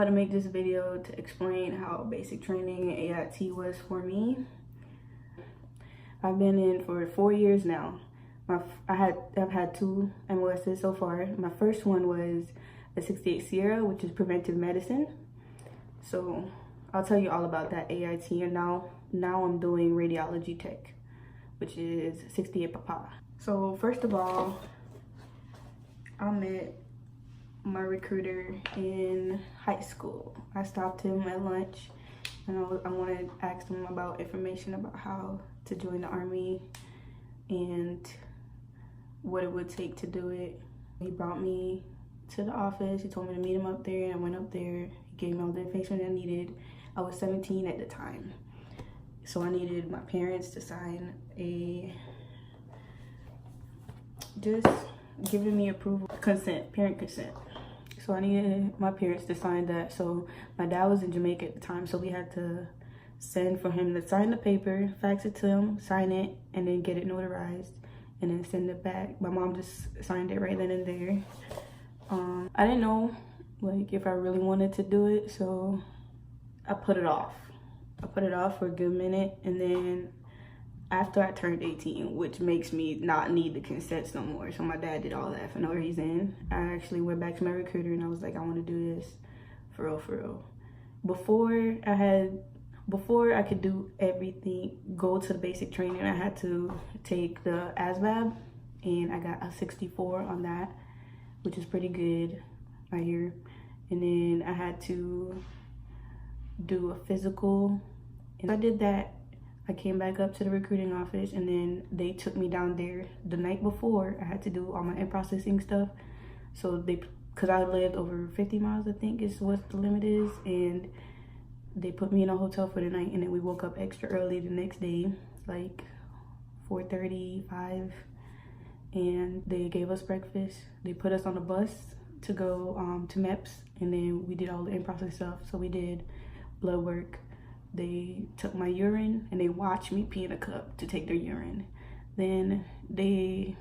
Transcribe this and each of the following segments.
to make this video to explain how basic training and AIT was for me. I've been in for 4 years now. I've had 2 MOSs so far. My first one was a 68 Sierra, which is preventive medicine. So I'll tell you all about that AIT, and now I'm doing radiology tech, which is 68 Papa. So first of all, I met my recruiter in high school. I stopped him at lunch and I wanted to ask him about information about how to join the Army and what it would take to do it. He brought me to the office. He told me to meet him up there. I went up there. He gave me all the information I needed. I was 17 at the time, so I needed my parents to sign just giving me approval, parent consent. So I needed my parents to sign that. So my dad was in Jamaica at the time, so we had to send for him to sign the paper, fax it to him, sign it, and then get it notarized, and then send it back. My mom just signed it right then and there. I didn't know if I really wanted to do it, so I put it off. I put it off for a good minute, and then after I turned 18, which makes me not need the consents no more. So my dad did all that for no reason. I actually went back to my recruiter and I was like, I want to do this for real, for real. Before I could do everything, go to the basic training, I had to take the ASVAB, and I got a 64 on that, which is pretty good, I hear. And then I had to do a physical, and I did that. I came back up to the recruiting office, and then they took me down there the night before. I had to do all my in-processing stuff. So because I lived over 50 miles, I think is what the limit is, and they put me in a hotel for the night, and then we woke up extra early the next day, like 4:30, 5, and they gave us breakfast. They put us on a bus to go to MEPS, and then we did all the in-process stuff. So we did blood work. They took my urine and they watched me pee in a cup to take their urine. Then they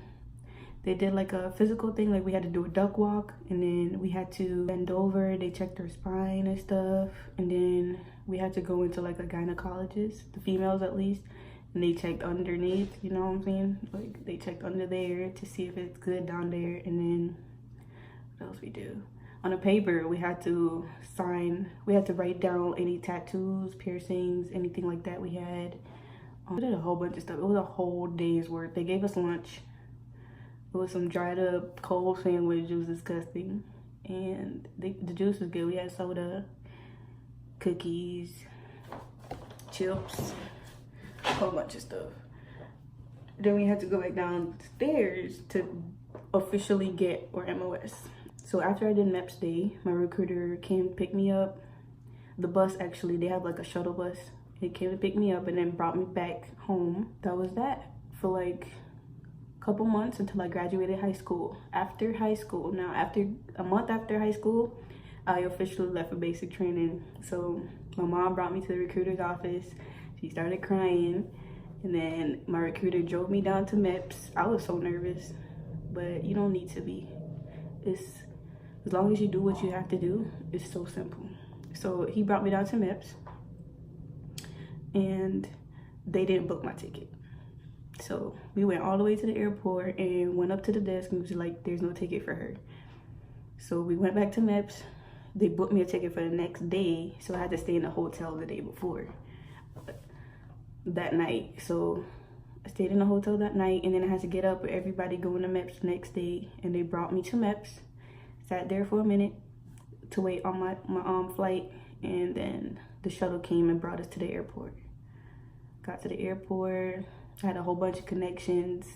did like a physical thing, like we had to do a duck walk, and then we had to bend over. They checked our spine and stuff, and then we had to go into like a gynecologist, the females at least, and they checked underneath, you know what I'm saying? Like they checked under there to see if it's good down there. And then what else we do? On a paper, we had to write down any tattoos, piercings, anything like that we had. We did a whole bunch of stuff. It was a whole day's work. They gave us lunch. It was some dried up cold sandwich. It was disgusting. And the juice was good. We had soda, cookies, chips, a whole bunch of stuff. Then we had to go back downstairs to officially get our MOS. So after I did MEPS day, my recruiter came to pick me up. The bus, actually, they have like a shuttle bus. It came to pick me up and then brought me back home. That was that for like a couple months until I graduated high school. After high school, now after a month after high school, I officially left for basic training. So my mom brought me to the recruiter's office. She started crying, and then my recruiter drove me down to MEPS. I was so nervous, but you don't need to be. As long as you do what you have to do, it's so simple. So he brought me down to MEPS, and they didn't book my ticket. So we went all the way to the airport and went up to the desk and was like, there's no ticket for her. So we went back to MEPS. They booked me a ticket for the next day, so I had to stay in the hotel the day before, that night. So I stayed in the hotel that night, and then I had to get up with everybody going to MEPS the next day, and they brought me to MEPS. Sat there for a minute to wait on my flight, and then the shuttle came and brought us to the airport. Got to the airport, I had a whole bunch of connections,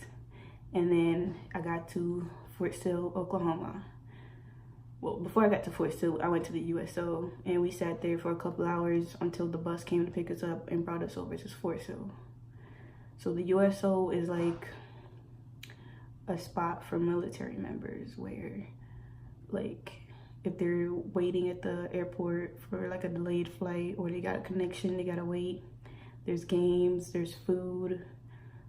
and then I got to Fort Sill, Oklahoma. Well, before I got to Fort Sill, I went to the USO, and we sat there for a couple hours until the bus came to pick us up and brought us over to Fort Sill. So the USO is like a spot for military members where, like, if they're waiting at the airport for like a delayed flight, or they got a connection, they gotta wait. There's games, there's food,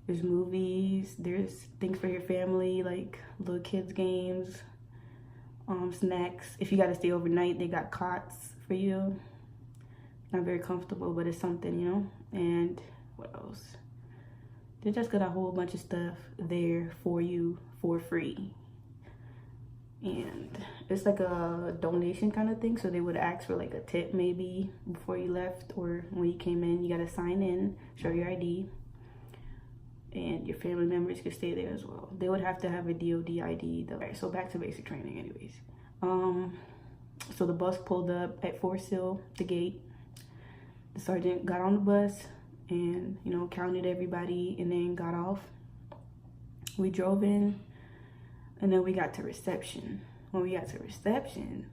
there's movies, there's things for your family, like little kids games, snacks. If you gotta stay overnight, they got cots for you. Not very comfortable, but it's something, you know. And what else? They just got a whole bunch of stuff there for you for free. And it's like a donation kind of thing, so they would ask for like a tip maybe before you left, or when you came in. You got to sign in, show your ID, and your family members could stay there as well. They would have to have a DOD ID though. So back to basic training anyways. So the bus pulled up at Fort Sill, the gate. The sergeant got on the bus and, you know, counted everybody and then got off. We drove in, and then we got to reception. When we got to reception,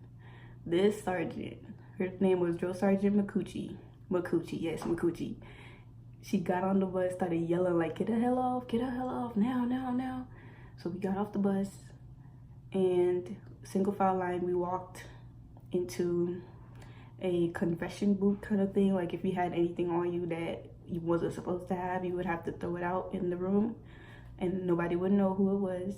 this sergeant, her name was Drill Sergeant McCoochie. Yes, McCoochie. She got on the bus, started yelling like, get the hell off, now, now, now. So we got off the bus, and single file line, we walked into a confession booth kind of thing. Like if you had anything on you that you wasn't supposed to have, you would have to throw it out in the room, and nobody would know who it was.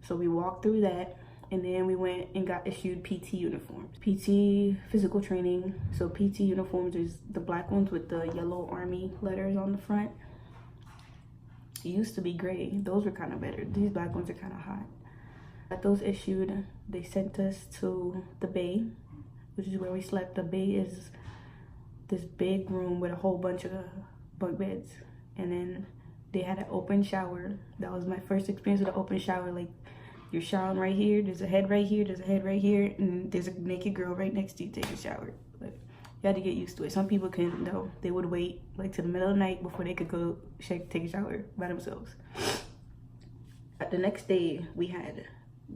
So we walked through that, and then we went and got issued PT uniforms. PT, physical training. So PT uniforms is the black ones with the yellow army letters on the front. It used to be gray. Those were kind of better. These black ones are kind of hot. Got those issued. They sent us to the bay, which is where we slept. The bay is this big room with a whole bunch of bunk beds, and then they had an open shower. That was my first experience with an open shower. Like, you're showering right here, there's a head right here, there's a head right here, and there's a naked girl right next to you taking a shower. Like, you had to get used to it. Some people couldn't though. They would wait like to the middle of the night before they could go take a shower by themselves. The next day we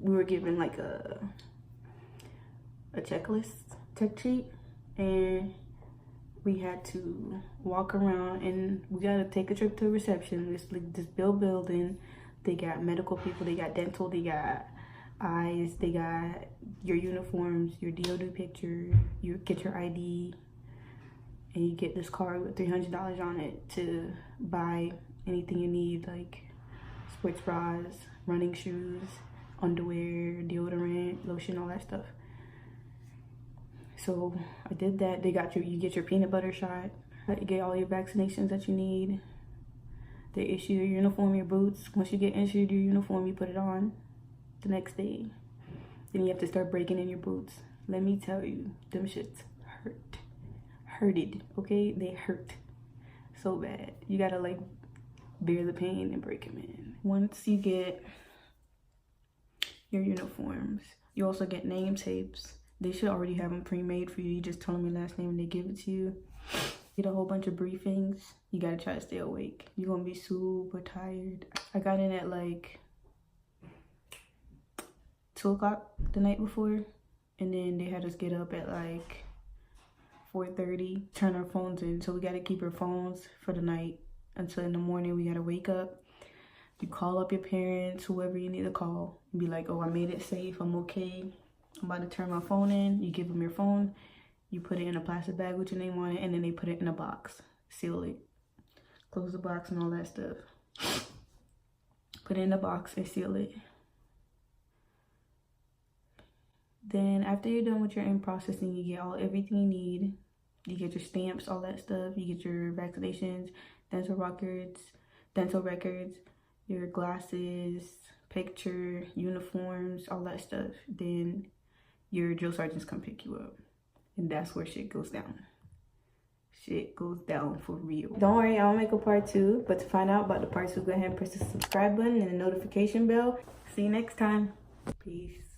were given like a checklist, check sheet, and we had to walk around, and we got to take a trip to a reception. It's like this building. They got medical people, they got dental, they got eyes, they got your uniforms, your DOD picture, you get your ID, and you get this card with $300 on it to buy anything you need, like sports bras, running shoes, underwear, deodorant, lotion, all that stuff. So I did that. You get your peanut butter shot, you get all your vaccinations that you need. They issue your uniform, your boots. Once you get issued your uniform, you put it on the next day. Then you have to start breaking in your boots. Let me tell you, them shits hurted, okay? They hurt so bad. You gotta like bear the pain and break them in. Once you get your uniforms, you also get name tapes. They should already have them pre-made for you. You just tell them your last name and they give it to you. Get a whole bunch of briefings. You gotta try to stay awake. You're gonna be super tired. I got in at like 2 o'clock the night before, and then they had us get up at like 4:30, turn our phones in. So we gotta keep our phones for the night until in the morning. We gotta wake up. You call up your parents, whoever you need to call, and be like, oh, I made it safe, I'm okay, I'm about to turn my phone in. You give them your phone. You put it in a plastic bag with your name on it, and then they put it in a box. Seal it. Close the box and all that stuff. Put it in the box and seal it. Then after you're done with your in-processing, you get everything you need. You get your stamps, all that stuff. You get your vaccinations, dental records, your glasses, picture, uniforms, all that stuff. Then your drill sergeants come pick you up. And that's where shit goes down. Shit goes down for real. Don't worry, I'll make a part 2. But to find out about the part 2, go ahead and press the subscribe button and the notification bell. See you next time. Peace.